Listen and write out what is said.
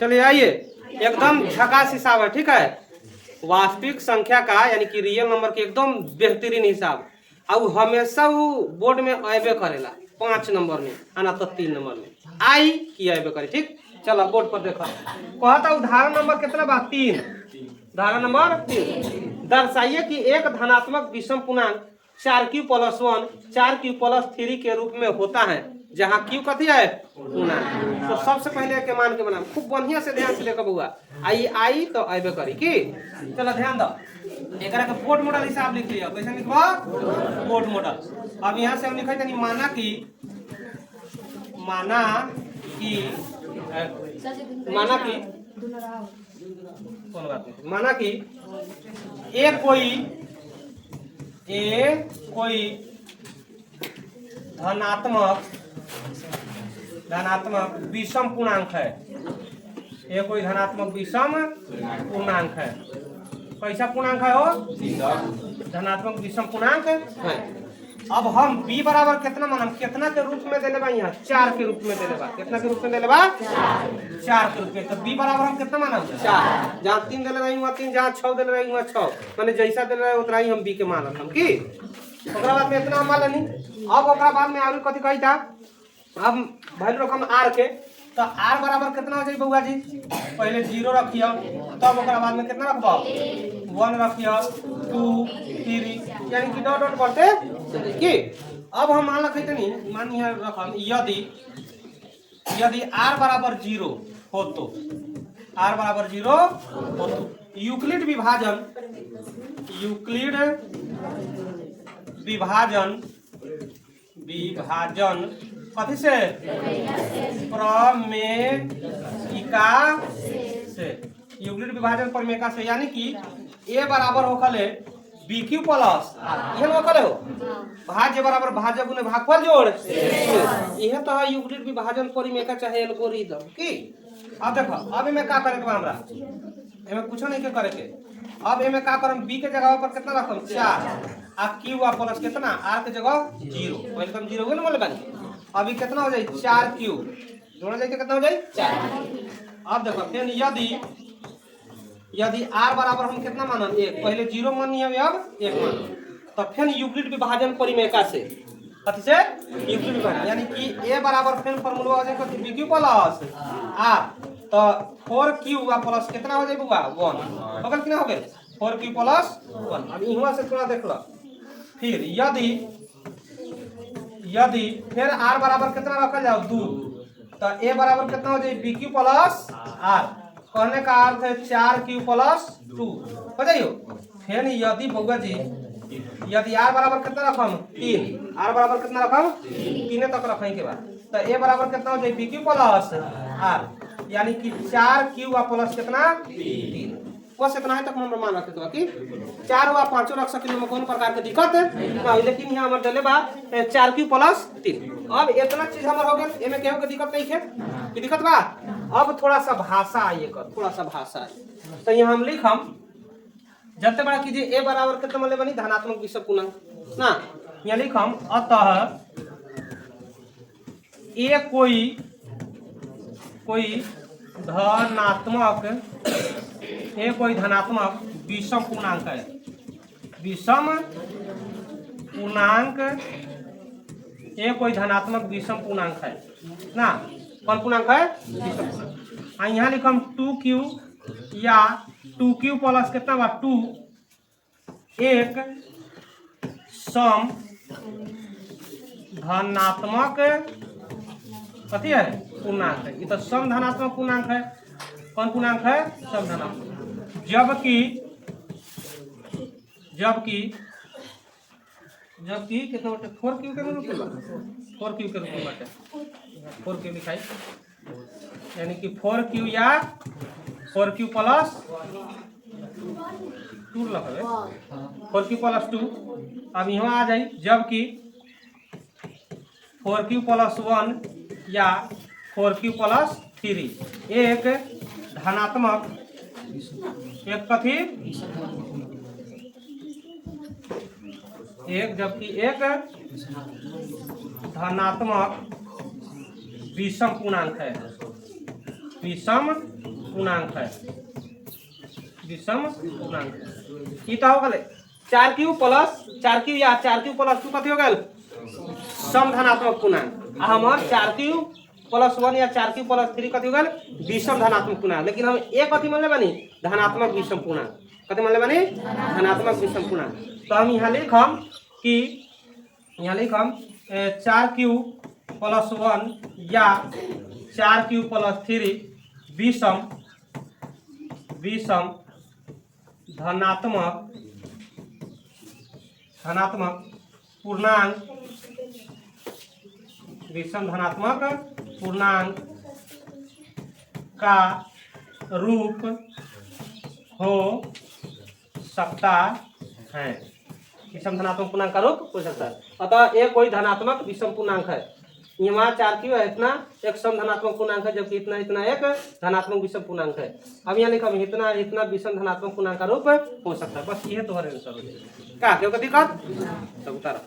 चलिए आइए, एकदम झकास हिसाब है, ठीक है। वास्तविक संख्या का यानी कि रियल नंबर के एकदम बेहतरीन हिसाब, और हमेशा वो बोर्ड में अबे करेला 5 नंबर में आना तो 3 नंबर में आई कि अबे करे। ठीक, चलो बोर्ड पर देखो, कहता उदाहरण नंबर कितना बा 3। उदाहरण नंबर 3, दर्शाइए कि एक धनात्मक विषम पूर्णांक 4q + 1 4q + 3 के रूप में होता है, जहाँ q कथी है पूर्णांक। तो सबसे पहले के मान के बनाम खूब बढ़िया से ध्यान से देखो बउआ, आई तो अबे करी की। चलो ध्यान दो, एकरा के बोर्ड मॉडल हिसाब लिख लिया। कैसे लिखबा, बोर्ड मॉडल। अब यहाँ से हम लिखे तनी माना कि कौन बात नहीं, माना कि एक कोई धनात्मक विषम पूर्णांक है। ये कोई धनात्मक विषम पूर्णांक है। कैसा पूर्णांक है वो, धनात्मक विषम पूर्णांक है। अब हम b बराबर कितना मानम, कितना के रूप में देले बा, यहाँ 4 के रूप में देले बा। कितना के रूप में देले बा, 4 के रूप में। तो b बराबर हम कितना मानम 4, जहाँ 3 देले रही वहाँ 3, जहाँ 6 देले रही वहाँ 6, माने जैसा देले रहे उतना ही हम b के मानम हम की। ओकरा बाद में इतना हम मान लेनी। अब ओकरा बाद में आगे कथी कही था, अब वैल्यू रखम r के, तो r बराबर कितना हो जाए बउआ जी, पहले 0 रखियो, तब ओकरा बाद में कितना रखबो 1 रखियो, 2 3, यानी कि डॉट डॉट बढ़ते की। अब हम मान रखे तनी, मान यहाँ रखम यदि r बराबर 0 हो तो, r बराबर 0 हो तो यूक्लिड विभाजन कथी से, प्रमेयिका से। यूक्लिड विभाजन प्रमेयिका से, यानी कि a बराबर होखले bq प्लस यह होखले हो भाज्य बराबर भाज्य गुने भागफल जोड़, यह तो है यूक्लिड विभाजन प्रमेयिका चाहे एल्गोरिथम की। अब देखो, अब इमे का करे के बा, हमरा इमे कुछ नहीं के करे के। अब इमे का करम, b के जगह पर कितना रखम 4, आ q आ प्लस कितना r के जगह 0, पहले हम 0 बोले बानी। अभी कितना हो जाए 4q, जोड़ा जाए कितना हो जाए 4। अब देखो फिर यदि r बराबर हम कितना मानम 1, पहले 0 मानिए अब 1 मान, तो फिर यूक्लिड विभाजन परिमेयका से कथी से यूक्लिड विभाजन, यानी कि a बराबर फिर फार्मूला हो जाए bq प्लस r, तो 4q आ प्लस कितना हो जाए बुआ 1, अगर कितना हो गए 4q प्लस 1। अब इहवा से थोड़ा देख लो, फिर यदि फिर r बराबर कितना रखल जाओ 2, तो a बराबर कितना हो जाए bq प्लस r, कहने का अर्थ है 4q प्लस 2 हो जाइयो। फिर यदि बउआ जी यदि r बराबर कितना रखम 3, r बराबर कितना रखम 3 तक रखें के बाद, तो a बराबर कितना हो जाए bq प्लस r, यानी कि 4q आ प्लस कितना 3, बस इतना है तक हम मान रखे तो कि 4 व 5 रख सके में कौन प्रकार के दिक्कत है, लेकिन यहाँ हमारे डले बा 4q प्लस 3। अब इतना चीज हमार हो गए, एमे केहू के दिक्कत नहीं है कि दिक्कत बा। अब थोड़ा सा भाषा आइए कर, थोड़ा सा भाषा है, तो यहाँ हम लिखम जते बड़ा कीजिए a बराबर कितना मान ले बनी धनात्मक विषम पूर्णांक ना, यहाँ लिखम अतः a कोई धनात्मक विषम पूर्णांक है। विषम पूर्णांक a कोई धनात्मक विषम पूर्णांक है ना, कौन पूर्णांक है विषम पूर्णांक। यहाँ लिखम 2q या 2q प्लस कितना बा 2 एक सम धनात्मक कथी है पूर्णांक है। ये तो सम धनात्मक पूर्णांक है। कौन पूर्णांक है, सम धनात्मक। जबकि कितना बटे 4q के रूप में, 4q के रूप में बटे 4q लिखाई, यानी कि 4q या 4q प्लस 2 लगे 4q प्लस 2। अब यहाँ आ जाए जबकि 4q प्लस 1 या 4q प्लस 3 एक धनात्मक एक कथी एक, जबकि एक धनात्मक विषम पूर्णांक है। विषम पूर्णांक है, विषम पूर्णांक। ई तो हो गए 4q प्लस 4q या 4q प्लस 2 कथी हो गए सम धनात्मक पूर्णांक। हमार 4q प्लस 1 या 4q प्लस 3 कथी हो गए विषम धनात्मक पूर्णांक। लेकिन हम एक कथी मान ले बानी धनात्मक विषम पूर्णांक, कथी मान ले बानी धनात्मक विषम पूर्णांक। तो हम यहाँ लिखम कि यहाँ लिखम 4q प्लस 1 या 4q प्लस 3 विषम विषम धनात्मक धनात्मक पूर्णांक, विषम धनात्मक पूर्णांक का रूप हो सकता है, विषम धनात्मक पूर्णांक का रूप हो सकता है। अतः एक कोई धनात्मक विषम पूर्णांक है, यहाँ 4q है इतना एक सम धनात्मक पूर्णांक है, जबकि इतना इतना एक धनात्मक विषम पूर्णांक है। अब यहाँ लिखा इतना इतना विषम धनात्मक पूर्णांक का रूप हो सकता है। बस ये तो आंसर हो जाएगा। क्या क्यों दिक्कत सब उतारा